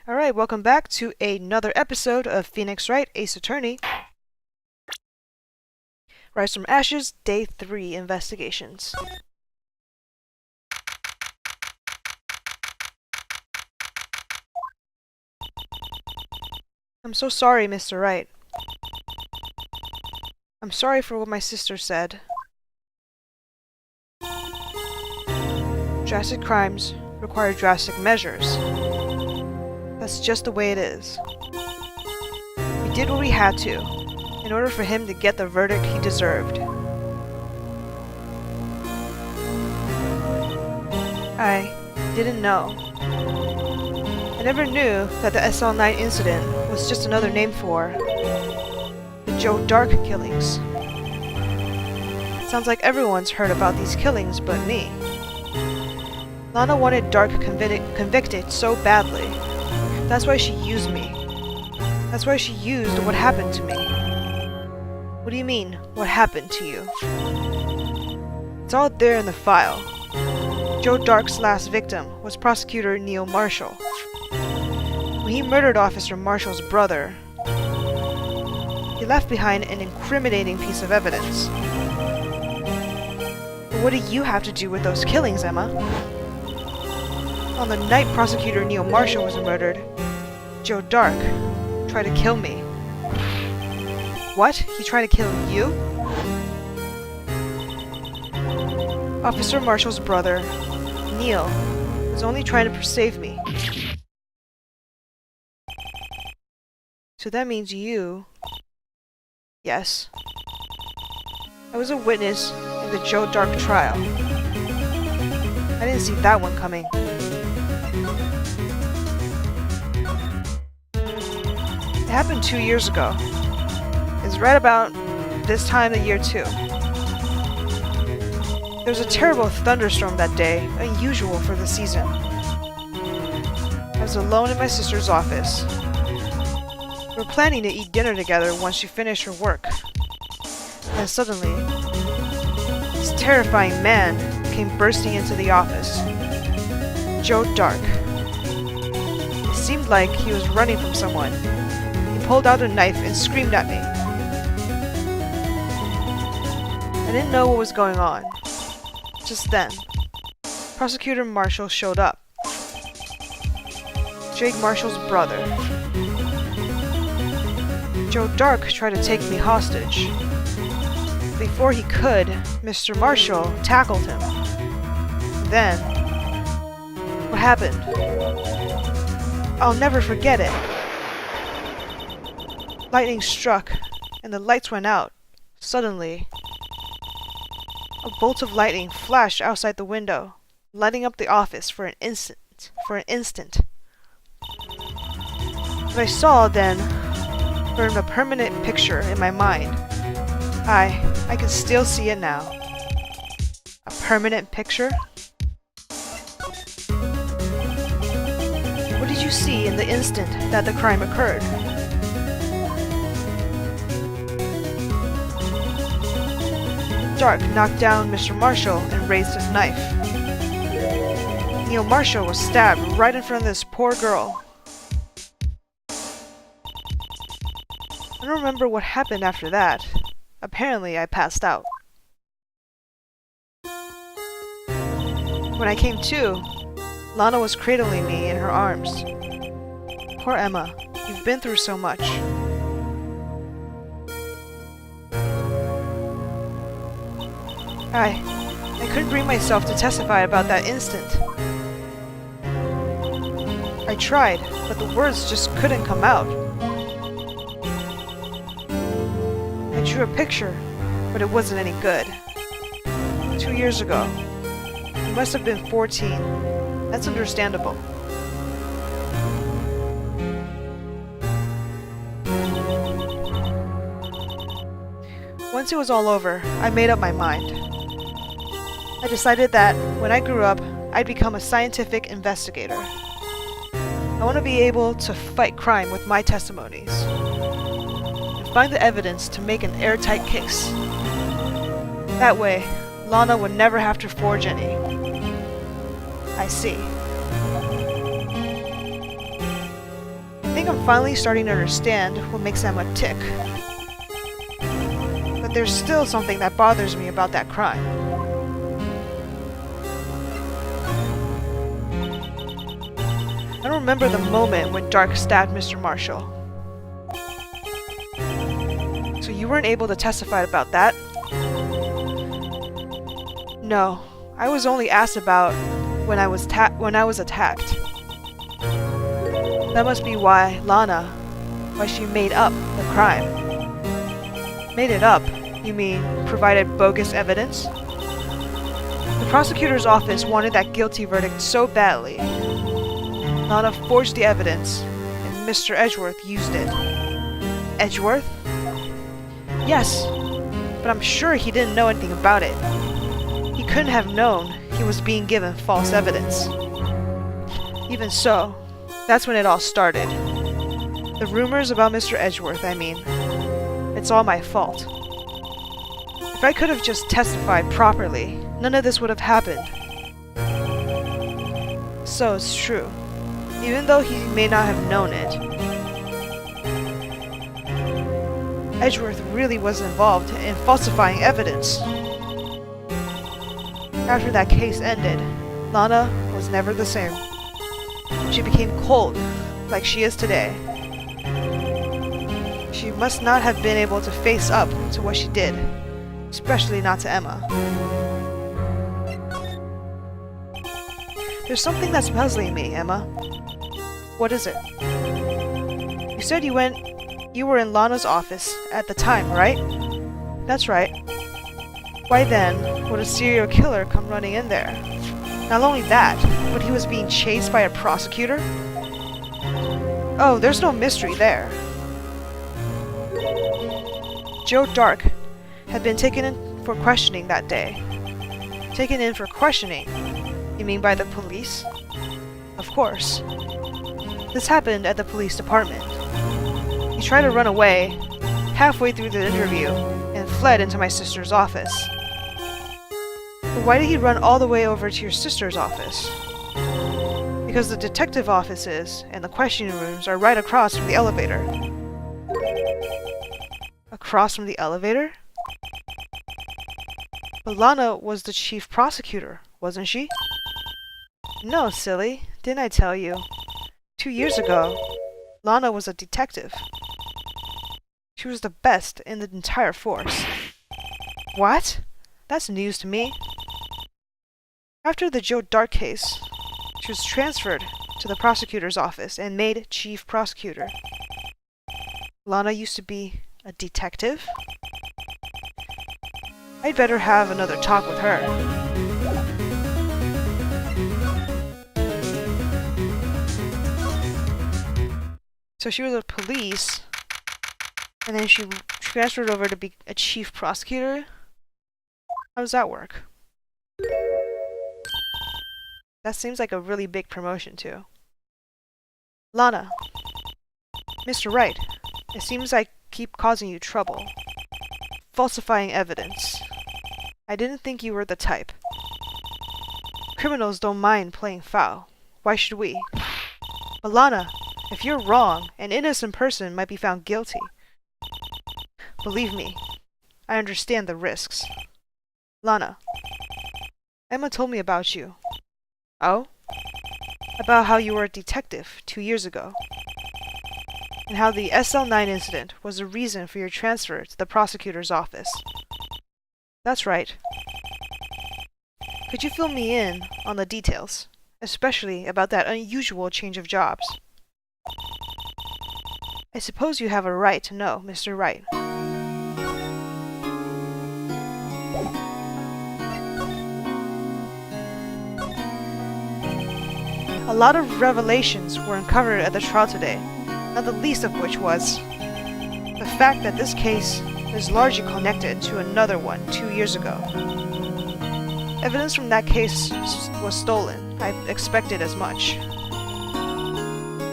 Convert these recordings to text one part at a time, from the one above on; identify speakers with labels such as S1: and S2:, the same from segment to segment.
S1: Alright, welcome back to another episode of Phoenix Wright, Ace Attorney. Rise from Ashes, Day 3 Investigations. I'm so sorry, Mr. Wright. I'm sorry for what my sister said. Drastic crimes require drastic measures. That's just the way it is. We did what we had to, in order for him to get the verdict he deserved. I didn't know. I never knew that the SL9 incident was just another name for the Joe Dark killings. Sounds like everyone's heard about these killings but me. Lana wanted Dark convicted so badly. That's why she used me. That's why she used what happened to me. What do you mean, what happened to you? It's all there in the file. Joe Dark's last victim was Prosecutor Neil Marshall. When he murdered Officer Marshall's brother, he left behind an incriminating piece of evidence. But what do you have to do with those killings, Emma? On the night Prosecutor Neil Marshall was murdered, Joe Dark tried to kill me. What? He tried to kill you? Officer Marshall's brother, Neil, was only trying to save me. So that means you... Yes. I was a witness in the Joe Dark trial. I didn't see that one coming. It happened 2 years ago. It's right about this time of year too. There was a terrible thunderstorm that day, unusual for the season. I was alone in my sister's office. We were planning to eat dinner together once she finished her work. And suddenly, this terrifying man came bursting into the office. Joe Dark. It seemed like he was running from someone. He pulled out a knife and screamed at me. I didn't know what was going on. Just then, Prosecutor Marshall showed up. Jake Marshall's brother. Joe Dark tried to take me hostage. Before he could, Mr. Marshall tackled him. Then, what happened? I'll never forget it. Lightning struck, and the lights went out. Suddenly, a bolt of lightning flashed outside the window, lighting up the office for an instant. What I saw then burned a permanent picture in my mind. I can still see it now. A permanent picture? What did you see in the instant that the crime occurred? Dark knocked down Mr. Marshall and raised his knife. Neil Marshall was stabbed right in front of this poor girl. I don't remember what happened after that. Apparently, I passed out. When I came to, Lana was cradling me in her arms. Poor Emma, you've been through so much. I couldn't bring myself to testify about that instant. I tried, but the words just couldn't come out. I drew a picture, but it wasn't any good. 2 years ago. You must have been 14. That's understandable. Once it was all over, I made up my mind. I decided that when I grew up, I'd become a scientific investigator. I want to be able to fight crime with my testimonies and find the evidence to make an airtight case. That way, Lana would never have to forge any. I see. think I'm finally starting to understand what makes Emma tick. But there's still something that bothers me about that crime. I don't remember the moment when Dark stabbed Mr. Marshall. So you weren't able to testify about that? No, I was only asked about when I was attacked. That must be why she made up the crime. Made it up? You mean provided bogus evidence? The prosecutor's office wanted that guilty verdict so badly. Lana forged the evidence, and Mr. Edgeworth used it. Edgeworth? Yes, but I'm sure he didn't know anything about it. He couldn't have known he was being given false evidence. Even so, that's when it all started. The rumors about Mr. Edgeworth, I mean. It's all my fault. If I could have just testified properly, none of this would have happened. So it's true. Even though he may not have known it, Edgeworth really was involved in falsifying evidence. After that case ended, Lana was never the same. She became cold, like she is today. She must not have been able to face up to what she did, especially not to Emma. There's something that's puzzling me, Emma. What is it? You said you were in Lana's office at the time, right? That's right. Why then would a serial killer come running in there? Not only that, but he was being chased by a prosecutor? Oh, there's no mystery there. Joe Dark had been taken in for questioning that day. Taken in for questioning? You mean by the police? Of course. This happened at the police department. He tried to run away halfway through the interview and fled into my sister's office. But why did he run all the way over to your sister's office? Because the detective offices and the questioning rooms are right across from the elevator. Across from the elevator? But Lana was the chief prosecutor, wasn't she? No, silly. Didn't I tell you? 2 years ago, Lana was a detective. She was the best in the entire force. What? That's news to me. After the Joe Dark case, she was transferred to the prosecutor's office and made chief prosecutor. Lana used to be a detective? I'd better have another talk with her. So she was a police, and then she transferred over to be a chief prosecutor? How does that work? That seems like a really big promotion, too. Lana. Mr. Wright, it seems I keep causing you trouble. Falsifying evidence. I didn't think you were the type. Criminals don't mind playing foul. Why should we? But Lana, if you're wrong, an innocent person might be found guilty. Believe me, I understand the risks. Lana, Emma told me about you. Oh? About how you were a detective 2 years ago. And how the SL9 incident was the reason for your transfer to the prosecutor's office. That's right. Could you fill me in on the details, especially about that unusual change of jobs? I suppose you have a right to know, Mr. Wright. A lot of revelations were uncovered at the trial today, not the least of which was the fact that this case is largely connected to another one 2 years ago. Evidence from that case was stolen. I expected as much.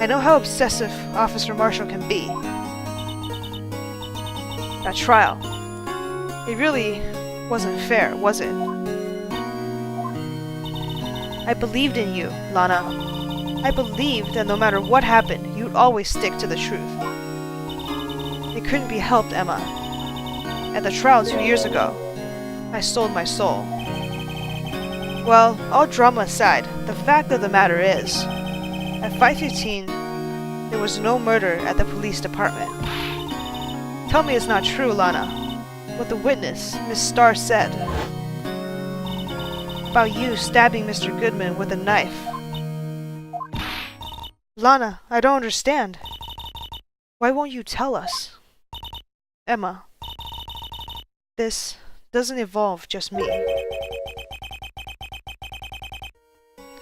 S1: I know how obsessive Officer Marshall can be. That trial. It really wasn't fair, was it? I believed in you, Lana. I believed that no matter what happened, you'd always stick to the truth. It couldn't be helped, Emma. At the trial 2 years ago, I sold my soul. Well, all drama aside, the fact of the matter is, at 5:15, there was no murder at the police department. Tell me it's not true, Lana. What the witness, Miss Starr, said about you stabbing Mr. Goodman with a knife. Lana, I don't understand. Why won't you tell us? Emma, this doesn't involve just me.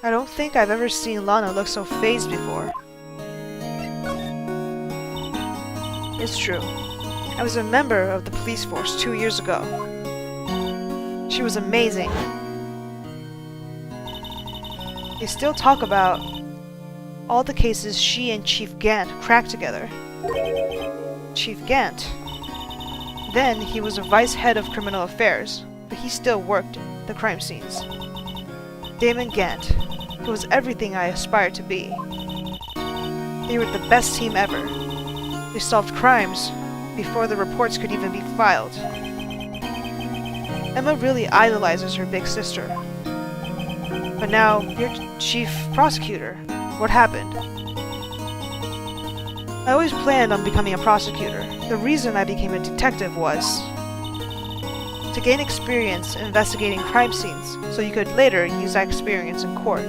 S1: I don't think I've ever seen Lana look so fazed before. It's true. I was a member of the police force 2 years ago. She was amazing. They still talk about all the cases she and Chief Gant cracked together. Chief Gant. Then he was a vice head of criminal affairs, but he still worked the crime scenes. Damon Gant. He was everything I aspired to be. They were the best team ever. They solved crimes before the reports could even be filed. Emma really idolizes her big sister. But now, you're chief prosecutor. What happened? I always planned on becoming a prosecutor. The reason I became a detective was to gain experience investigating crime scenes, so you could later use that experience in court.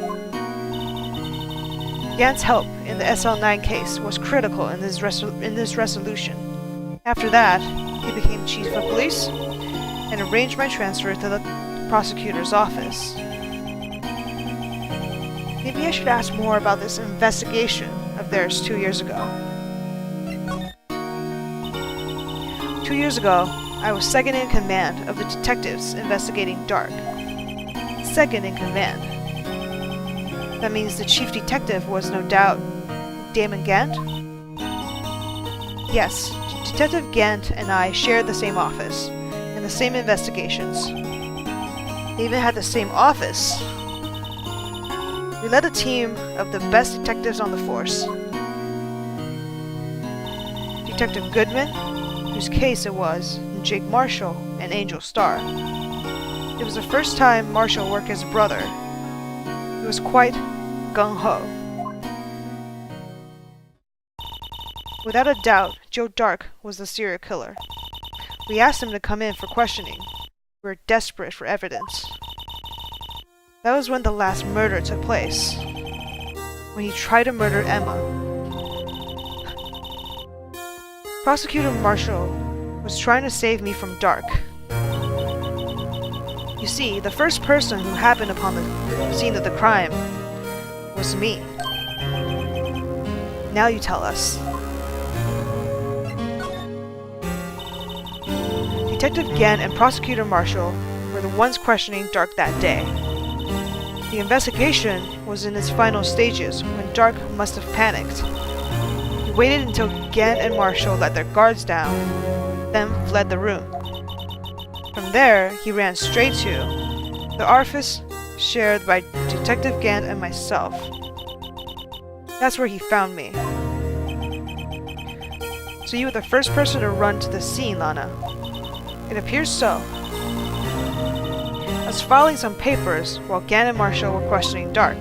S1: Gant's help in the SL9 case was critical in this resolution. After that, he became chief of police and arranged my transfer to the prosecutor's office. Maybe I should ask more about this investigation of theirs 2 years ago. 2 years ago, I was second in command of the detectives investigating Dark. Second in command. That means the chief detective was no doubt Damon Gant? Yes, Detective Gant and I shared the same office and the same investigations. They even had the same office. We led a team of the best detectives on the force. Detective Goodman, whose case it was, and Jake Marshall and Angel Starr. It was the first time Marshall worked as a brother. He was quite gung-ho. Without a doubt, Joe Dark was the serial killer. We asked him to come in for questioning. We were desperate for evidence. That was when the last murder took place. When he tried to murder Emma. Prosecutor Marshall was trying to save me from Dark. You see, the first person who happened upon the scene of the crime was me. Now you tell us. Detective Gant and Prosecutor Marshall were the ones questioning Dark that day. The investigation was in its final stages when Dark must have panicked. He waited until Gant and Marshall let their guards down, then fled the room. From there, he ran straight to the office shared by Detective Gant and myself. That's where he found me. So you were the first person to run to the scene, Lana. It appears so. I was filing some papers while Gant and Marshall were questioning Dark.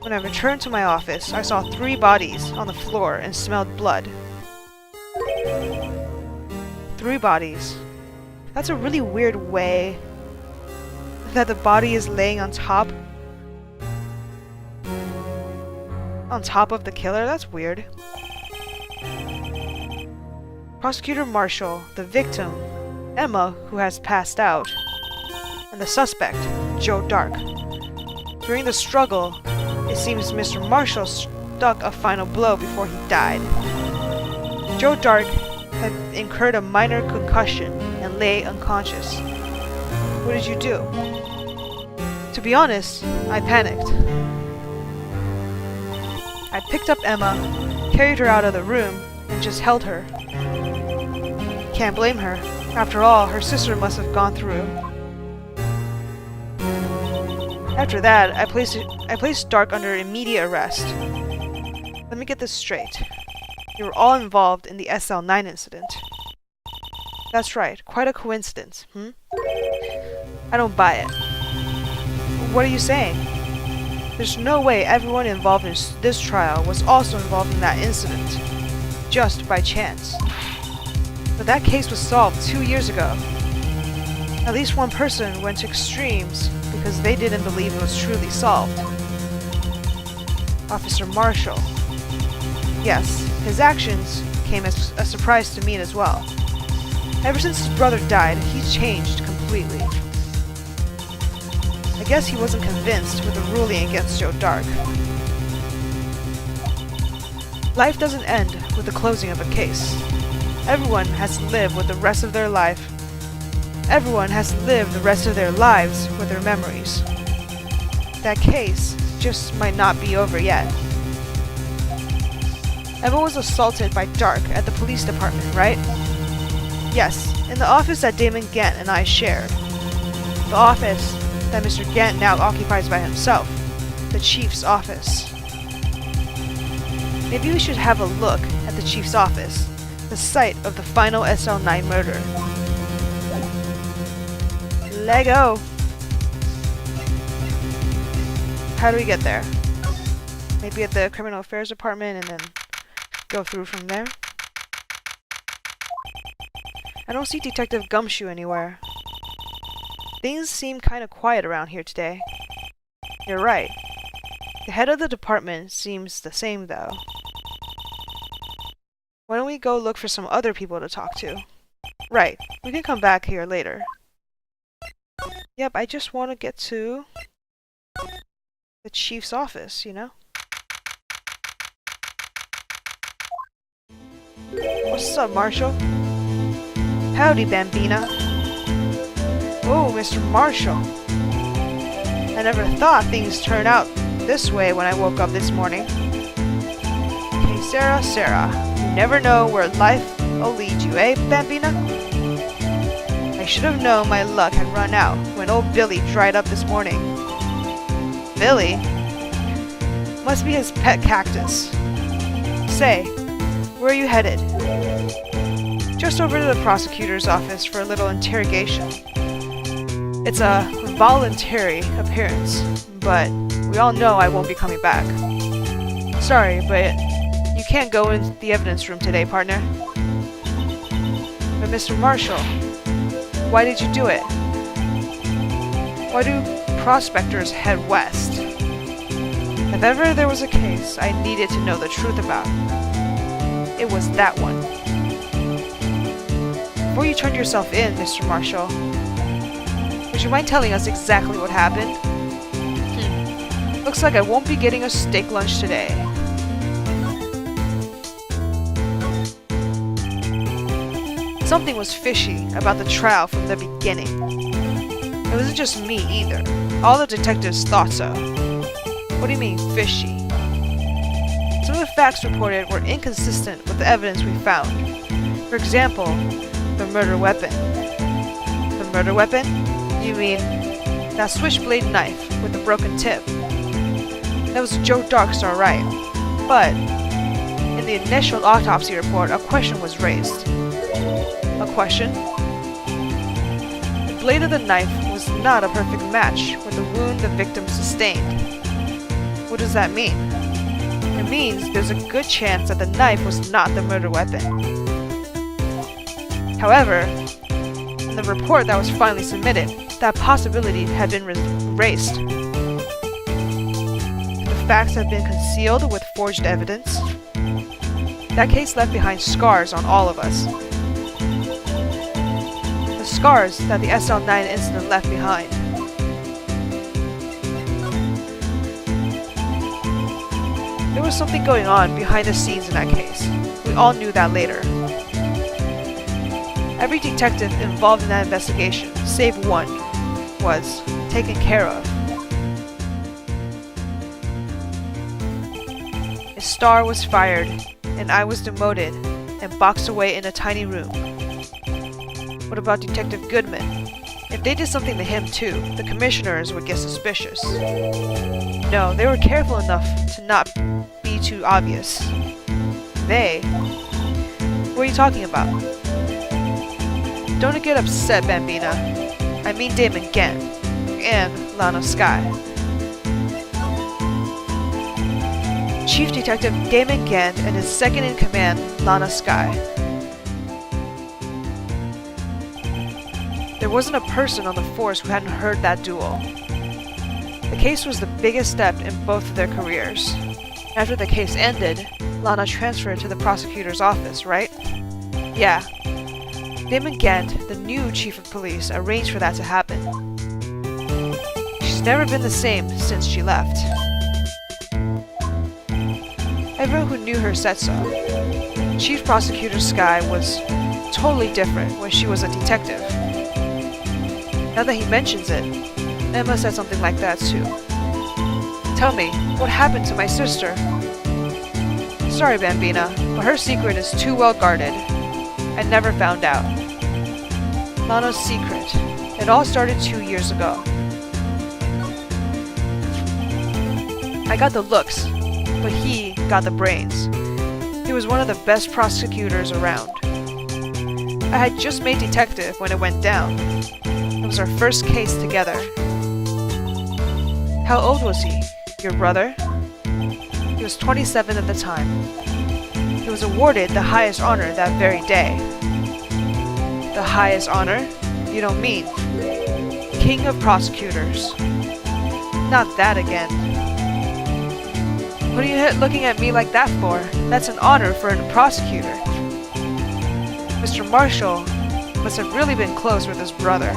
S1: When I returned to my office, I saw 3 bodies on the floor and smelled blood. 3 bodies. That's a really weird way that the body is laying on top of the killer. That's weird. Prosecutor Marshall, the victim, Emma, who has passed out, and the suspect, Joe Dark. During the struggle, it seems Mr. Marshall struck a final blow before he died. Joe Dark had incurred a minor concussion and lay unconscious. What did you do? To be honest, I panicked. I picked up Emma, carried her out of the room, and just held her. Can't blame her. After all, her sister must have gone through After that, I placed Dark under immediate arrest. Let me get this straight. You were all involved in the SL9 incident. That's right, quite a coincidence, I don't buy it. What are you saying? There's no way everyone involved in this trial was also involved in that incident, just by chance. But that case was solved 2 years ago. At least one person went to extremes because they didn't believe it was truly solved. Officer Marshall. Yes, his actions came as a surprise to me as well. Ever since his brother died, he's changed completely. I guess he wasn't convinced with the ruling against Joe Dark. Life doesn't end with the closing of a case. Everyone has to live with the rest of their life. Everyone has to live the rest of their lives with their memories. That case just might not be over yet. Emma was assaulted by Dark at the police department, right? Yes, in the office that Damon Gant and I shared. The office that Mr. Gant now occupies by himself. The Chief's office. Maybe we should have a look at the Chief's office, the site of the final SL9 murder. Lego! How do we get there? Maybe at the Criminal Affairs Department and then go through from there? I don't see Detective Gumshoe anywhere. Things seem kind of quiet around here today. You're right. The head of the department seems the same, though. Why don't we go look for some other people to talk to? Right, we can come back here later. Yep, I just want to get to the Chief's office, you know? What's up, Marshall? Howdy, Bambina. Oh, Mr. Marshall. I never thought things turned out this way when I woke up this morning. Okay, Sarah, you never know where life will lead you, eh, Bambina? I should have known my luck had run out when old Billy dried up this morning. Billy? Must be his pet cactus. Say, where are you headed? Just over to the prosecutor's office for a little interrogation. It's a voluntary appearance, but we all know I won't be coming back. Sorry, but you can't go in the evidence room today, partner. But Mr. Marshall, why did you do it? Why do prospectors head west? If ever there was a case I needed to know the truth about, it was that one. Before you turned yourself in, Mr. Marshall, would you mind telling us exactly what happened? Looks like I won't be getting a steak lunch today. Something was fishy about the trial from the beginning. It wasn't just me either. All the detectives thought so. What do you mean, fishy? Some of the facts reported were inconsistent with the evidence we found. For example, the murder weapon. The murder weapon? You mean that switchblade knife with the broken tip? That was Joe Dark's, alright. But in the initial autopsy report, a question was raised. A question? The blade of the knife was not a perfect match with the wound the victim sustained. What does that mean? It means there's a good chance that the knife was not the murder weapon. However, in the report that was finally submitted, that possibility had been erased. The facts have been concealed with forged evidence. That case left behind scars on all of us. The scars that the SL9 incident left behind. There was something going on behind the scenes in that case. We all knew that later. Every detective involved in that investigation, save one, was taken care of. A star was fired, and I was demoted and boxed away in a tiny room. What about Detective Goodman? If they did something to him too, the commissioners would get suspicious. No, they were careful enough to not be too obvious. They? What are you talking about? Don't get upset, Bambina. I mean Damon Gant and Lana Skye. Chief Detective Damon Gant and his second-in-command, Lana Skye. There wasn't a person on the force who hadn't heard that duel. The case was the biggest step in both of their careers. After the case ended, Lana transferred to the prosecutor's office, right? Yeah. Damon Gant, the new chief of police, arranged for that to happen. She's never been the same since she left. Everyone who knew her said so. Chief Prosecutor Skye was totally different when she was a detective. Now that he mentions it, Emma said something like that too. Tell me, what happened to my sister? Sorry, Bambina, but her secret is too well guarded. I never found out. Lana's secret. It all started 2 years ago. I got the looks, but he got the brains. He was one of the best prosecutors around. I had just made detective when it went down. It was our first case together. How old was he? Your brother? He was 27 at the time. He was awarded the highest honor that very day. The highest honor? You don't mean? King of Prosecutors. Not that again. What are you looking at me like that for? That's an honor for a prosecutor. Mr. Marshall must have really been close with his brother.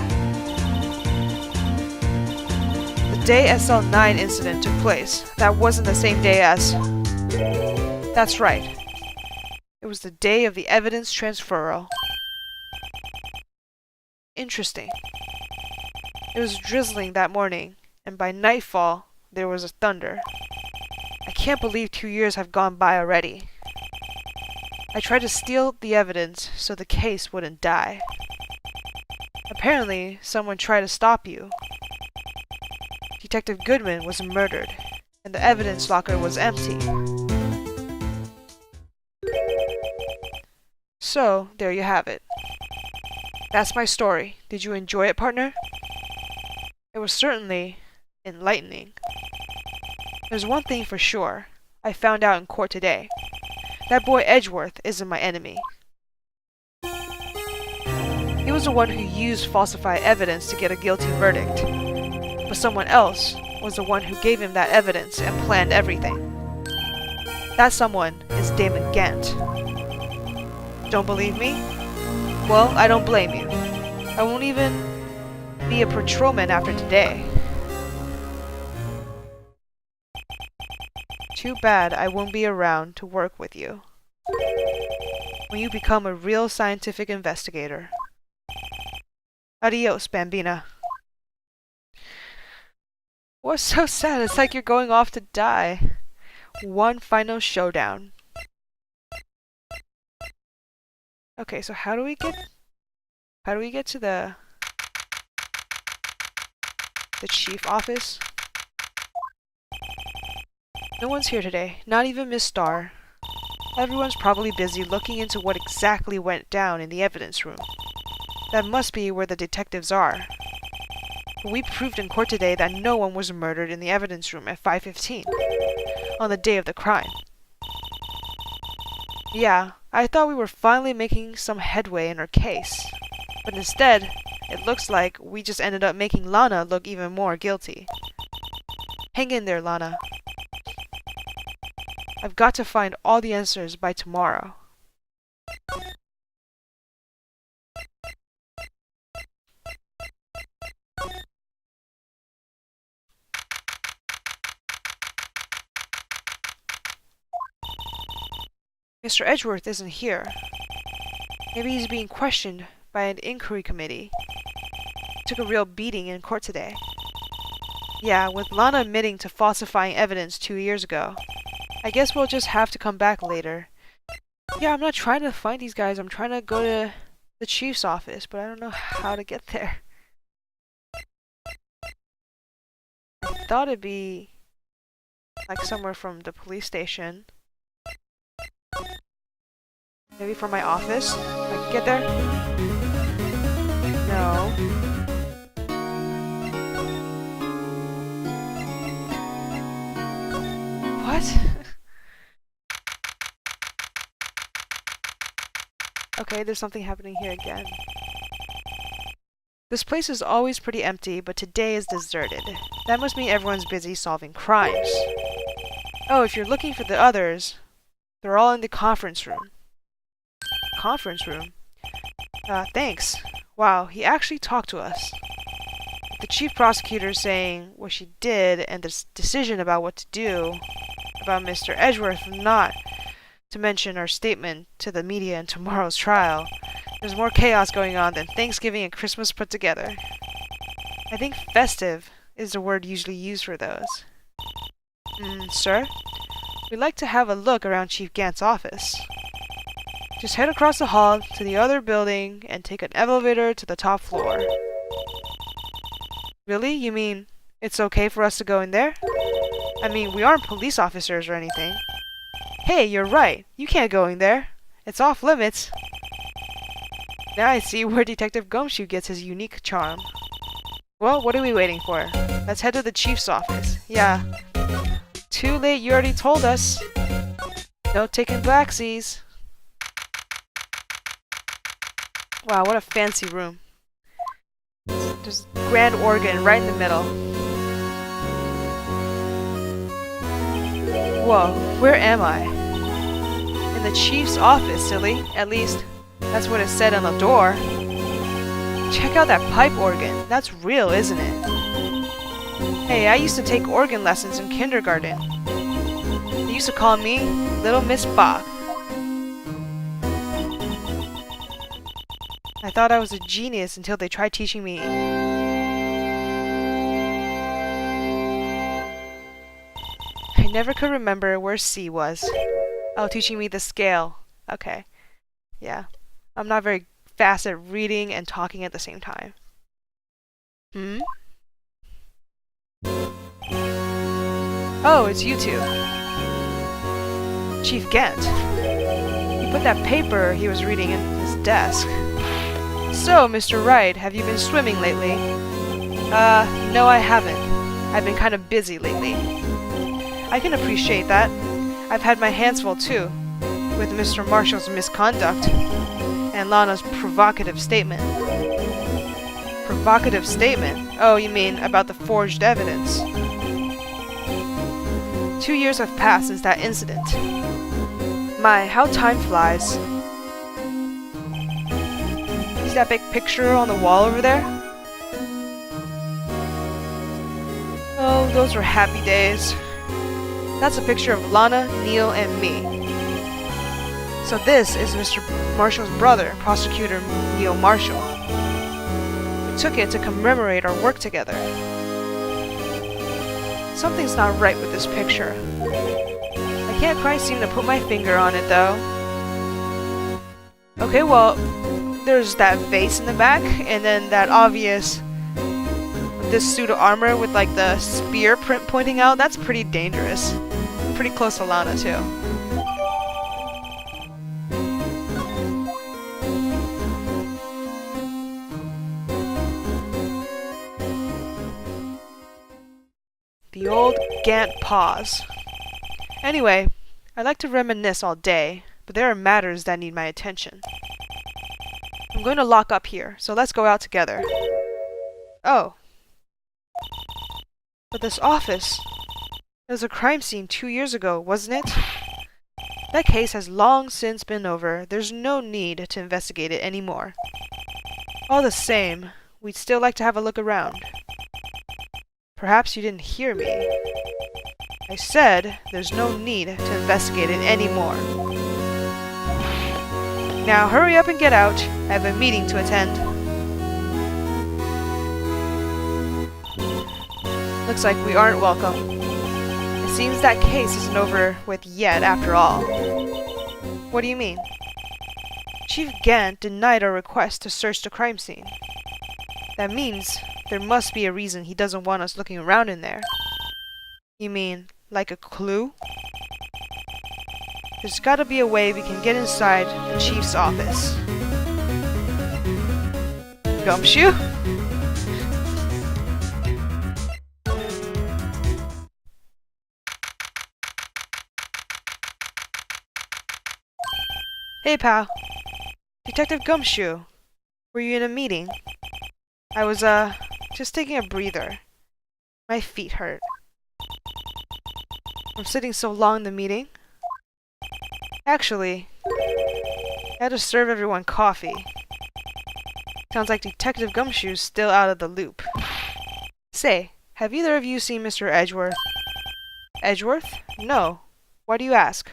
S1: The day SL9 incident took place, that wasn't the same day as... That's right. It was the day of the evidence transferal. Interesting. It was drizzling that morning, and by nightfall, there was a thunder. I can't believe 2 years have gone by already. I tried to steal the evidence so the case wouldn't die. Apparently, someone tried to stop you. Detective Goodman was murdered, and the evidence locker was empty. So, there you have it. That's my story. Did you enjoy it, partner? It was certainly enlightening. There's one thing for sure. I found out in court today. That boy Edgeworth isn't my enemy. He was the one who used falsified evidence to get a guilty verdict. But someone else was the one who gave him that evidence and planned everything. That someone is Damon Gant. Don't believe me? Well, I don't blame you. I won't even be a patrolman after today. Too bad I won't be around to work with you when you become a real scientific investigator. Adios, Bambina. What's so sad? It's like you're going off to die. One final showdown. Okay, so how do we get to the chief office? No one's here today, not even Miss Starr. Everyone's probably busy looking into what exactly went down in the evidence room. That must be where the detectives are. But we proved in court today that no one was murdered in the evidence room at 5:15, on the day of the crime. Yeah, I thought we were finally making some headway in our case. But instead, it looks like we just ended up making Lana look even more guilty. Hang in there, Lana. I've got to find all the answers by tomorrow. Mr. Edgeworth isn't here. Maybe he's being questioned by an inquiry committee. Took a real beating in court today. Yeah, with Lana admitting to falsifying evidence 2 years ago. I guess we'll just have to come back later. Yeah, I'm not trying to find these guys. I'm trying to go to the chief's office, but I don't know how to get there. I thought it'd be like somewhere from the police station. Maybe from my office? I can get there? No. What? Okay, there's something happening here again. This place is always pretty empty, but today is deserted. That must mean everyone's busy solving crimes. Oh, if you're looking for the others, they're all in the conference room. Conference room? Thanks. Wow, he actually talked to us. The chief prosecutor saying what she did and the decision about what to do about Mr. Edgeworth, not to mention our statement to the media in tomorrow's trial. There's more chaos going on than Thanksgiving and Christmas put together. I think festive is the word usually used for those. Sir? We'd like to have a look around Chief Gant's office. Just head across the hall to the other building and take an elevator to the top floor. Really? You mean it's okay for us to go in there? I mean, we aren't police officers or anything. Hey, you're right. You can't go in there. It's off limits. Now I see where Detective Gumshoe gets his unique charm. Well, what are we waiting for? Let's head to the chief's office. Yeah. Too late, you already told us. No taking backsies. Wow, what a fancy room. There's a grand organ right in the middle. Whoa, where am I? In the chief's office, silly. At least, that's what it said on the door. Check out that pipe organ. That's real, isn't it? Hey, I used to take organ lessons in kindergarten. They used to call me Little Miss Bach. I thought I was a genius until they tried teaching me. I never could remember where C was. Oh, teaching me the scale. Okay. Yeah. I'm not very fast at reading and talking at the same time. Oh, it's you two. Chief Gant. He put that paper he was reading in his desk. So, Mr. Wright, have you been swimming lately? No I haven't. I've been kind of busy lately. I can appreciate that. I've had my hands full too, with Mr. Marshall's misconduct and Lana's provocative statement. Provocative statement? Oh, you mean about the forged evidence. 2 years have passed since that incident. My, how time flies. See that big picture on the wall over there? Oh, those were happy days. That's a picture of Lana, Neil, and me. So this is Mr. Marshall's brother, Prosecutor Neil Marshall. We took it to commemorate our work together. Something's not right with this picture. I can't quite seem to put my finger on it, though. Okay, well, there's that vase in the back, and then that obvious this suit of armor with like the spear print pointing out. That's pretty dangerous. Pretty close to Lana, too. The old Gant pause. Anyway, I like to reminisce all day, but there are matters that need my attention. I'm going to lock up here, so let's go out together. Oh. But this office... It was a crime scene 2 years ago, wasn't it? That case has long since been over. There's no need to investigate it anymore. All the same, we'd still like to have a look around. Perhaps you didn't hear me. I said there's no need to investigate it anymore. Now hurry up and get out. I have a meeting to attend. Looks like we aren't welcome. It seems that case isn't over with yet after all. What do you mean? Chief Gant denied our request to search the crime scene. That means There must be a reason he doesn't want us looking around in there. You mean, like a clue? There's gotta be a way we can get inside the chief's office. Gumshoe? Hey, pal. Detective Gumshoe. Were you in a meeting? I was, just taking a breather. My feet hurt. From sitting so long in the meeting. Actually, I had to serve everyone coffee. Sounds like Detective Gumshoe's still out of the loop. Say, have either of you seen Mr. Edgeworth? Edgeworth? No. Why do you ask?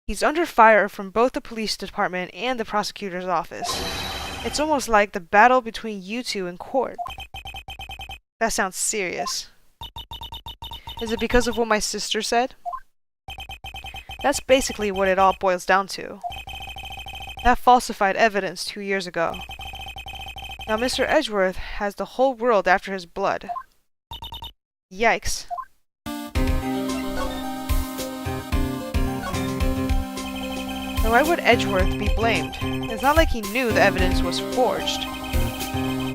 S1: He's under fire from both the police department and the prosecutor's office. It's almost like the battle between you two in court. That sounds serious. Is it because of what my sister said? That's basically what it all boils down to. That falsified evidence 2 years ago. Now Mr. Edgeworth has the whole world after his blood. Yikes. Now why would Edgeworth be blamed? It's not like he knew the evidence was forged.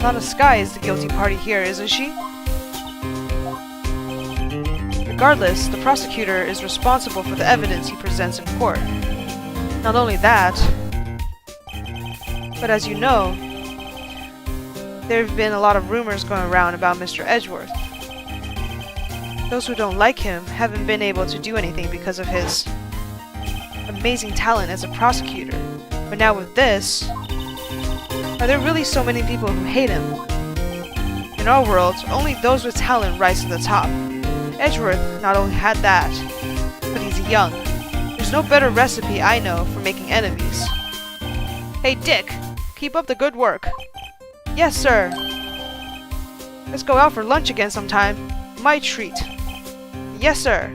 S1: Lana Skye is the guilty party here, isn't she? Regardless, the prosecutor is responsible for the evidence he presents in court. Not only that, but as you know, there have been a lot of rumors going around about Mr. Edgeworth. Those who don't like him haven't been able to do anything because of his amazing talent as a prosecutor. But now with this, are there really so many people who hate him? In our world, only those with talent rise to the top. Edgeworth not only had that, but he's young. There's no better recipe I know for making enemies. Hey Dick, keep up the good work. Yes, sir. Let's go out for lunch again sometime. My treat. Yes, sir.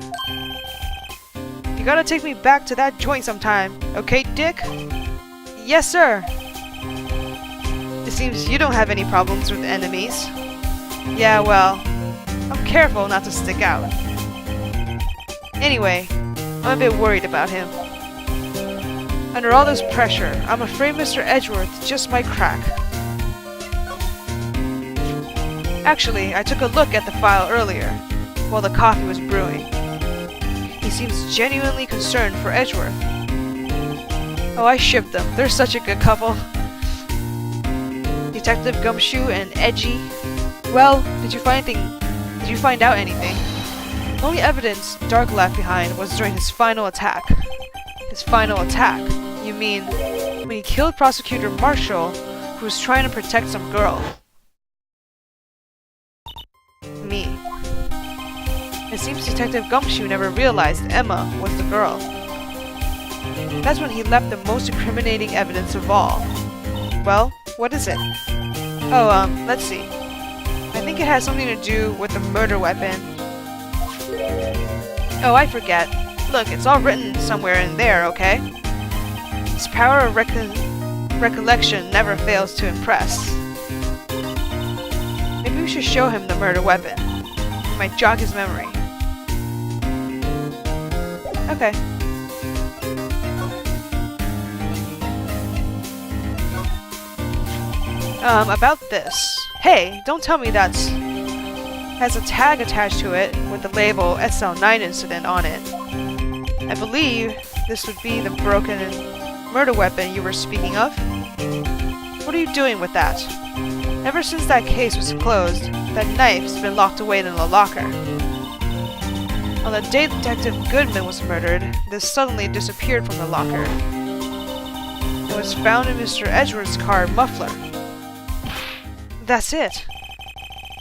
S1: You gotta take me back to that joint sometime, okay, Dick? Yes, sir. It seems you don't have any problems with enemies. Yeah, well, I'm careful not to stick out. Anyway, I'm a bit worried about him. Under all this pressure, I'm afraid Mr. Edgeworth just might crack. Actually, I took a look at the file earlier, while the coffee was brewing. He seems genuinely concerned for Edgeworth. Oh, I ship them. They're such a good couple. Detective Gumshoe and Edgy. Well, did you find out anything? The only evidence Dark left behind was during his final attack. His final attack? You mean when he killed Prosecutor Marshall, who was trying to protect some girl? Me. It seems Detective Gumshoe never realized Emma was the girl. That's when he left the most incriminating evidence of all. Well, what is it? Oh, let's see. I think it has something to do with the murder weapon. Oh, I forget. Look, it's all written somewhere in there, okay? His power of recollection never fails to impress. Maybe we should show him the murder weapon. It might jog his memory. Okay. About this. Hey, don't tell me that has a tag attached to it with the label SL9 incident on it. I believe this would be the broken murder weapon you were speaking of. What are you doing with that? Ever since that case was closed, that knife's been locked away in the locker. On the day Detective Goodman was murdered, this suddenly disappeared from the locker. It was found in Mr. Edgeworth's car muffler. That's it.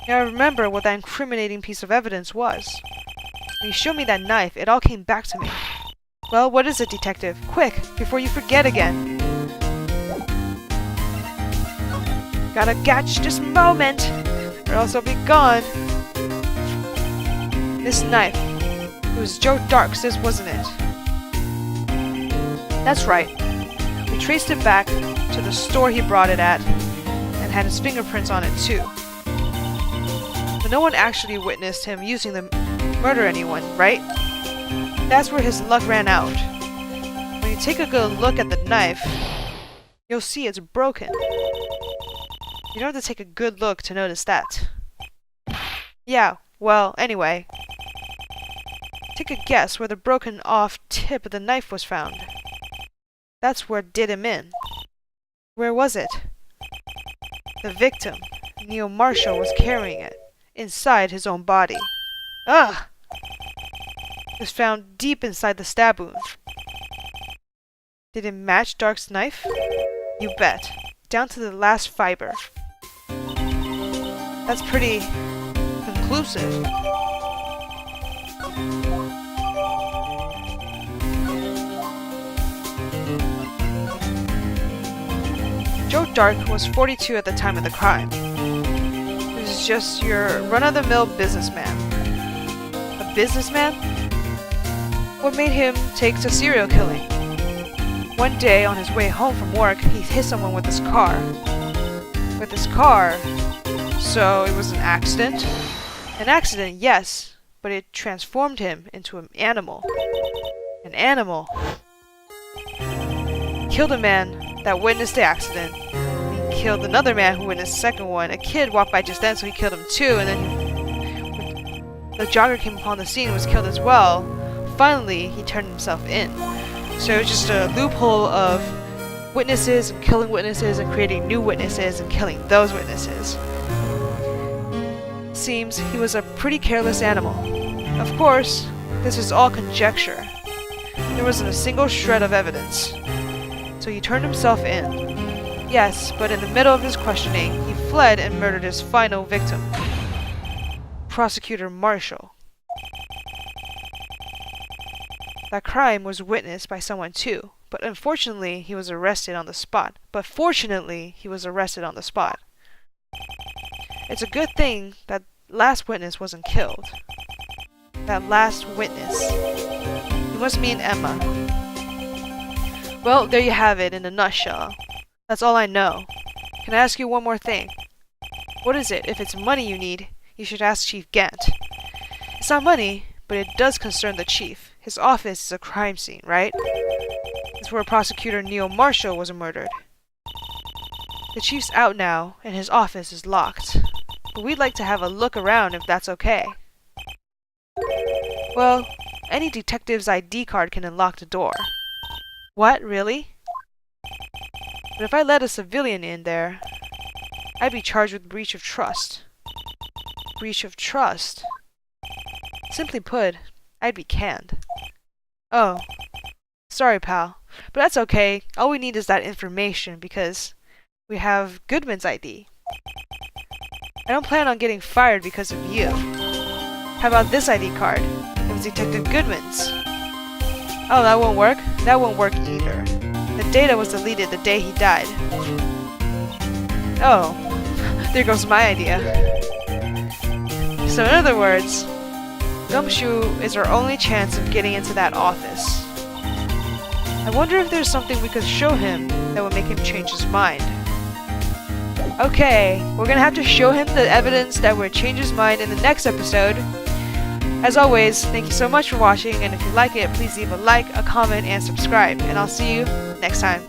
S1: Now I remember what that incriminating piece of evidence was. When you showed me that knife, it all came back to me. Well, what is it, Detective? Quick, before you forget again. Gotta catch this moment, or else I'll be gone. This knife. It was Joe Dark's, wasn't it? That's right. We traced it back to the store he brought it at, and had his fingerprints on it too. But no one actually witnessed him using the murder anyone, right? That's where his luck ran out. When you take a good look at the knife, you'll see it's broken. You don't have to take a good look to notice that. Yeah, well, anyway. Take a guess where the broken off tip of the knife was found. That's where it did him in. Where was it? The victim, Neil Marshall, was carrying it inside his own body. Ugh! It was found deep inside the stab wound. Did it match Dark's knife? You bet. Down to the last fiber. That's pretty conclusive. Joe Dark was 42 at the time of the crime. He was just your run-of-the-mill businessman. A businessman? What made him take to serial killing? One day, on his way home from work, he hit someone with his car. With his car? So it was an accident? An accident, yes, but it transformed him into an animal. An animal. Killed a man that witnessed the accident. He killed another man who witnessed the second one. A kid walked by just then, so he killed him too, and then the jogger came upon the scene and was killed as well. Finally, he turned himself in. So it was just a loophole of witnesses and killing witnesses and creating new witnesses and killing those witnesses. Seems he was a pretty careless animal. Of course, this is all conjecture. There wasn't a single shred of evidence. So he turned himself in. Yes, but in the middle of his questioning, he fled and murdered his final victim. Prosecutor Marshall. That crime was witnessed by someone too, but unfortunately he was arrested on the spot. It's a good thing that last witness wasn't killed. That last witness. You must mean Emma. Well, there you have it in a nutshell. That's all I know. Can I ask you one more thing? What is it? If it's money you need, you should ask Chief Gant. It's not money, but it does concern the chief. His office is a crime scene, right? It's where Prosecutor Neil Marshall was murdered. The chief's out now, and his office is locked. But we'd like to have a look around if that's okay. Well, any detective's ID card can unlock the door. What, really? But if I let a civilian in there, I'd be charged with breach of trust. Breach of trust? Simply put, I'd be canned. Oh. Sorry, pal. But that's okay. All we need is that information because we have Goodman's ID. I don't plan on getting fired because of you. How about this ID card? It was Detective Goodman's. Oh, that won't work? That won't work either. The data was deleted the day he died. Oh, there goes my idea. So in other words, Gumshoe is our only chance of getting into that office. I wonder if there's something we could show him that would make him change his mind. Okay, we're gonna have to show him the evidence that would change his mind in the next episode. As always, thank you so much for watching, and if you like it, please leave a like, a comment, and subscribe, and I'll see you next time.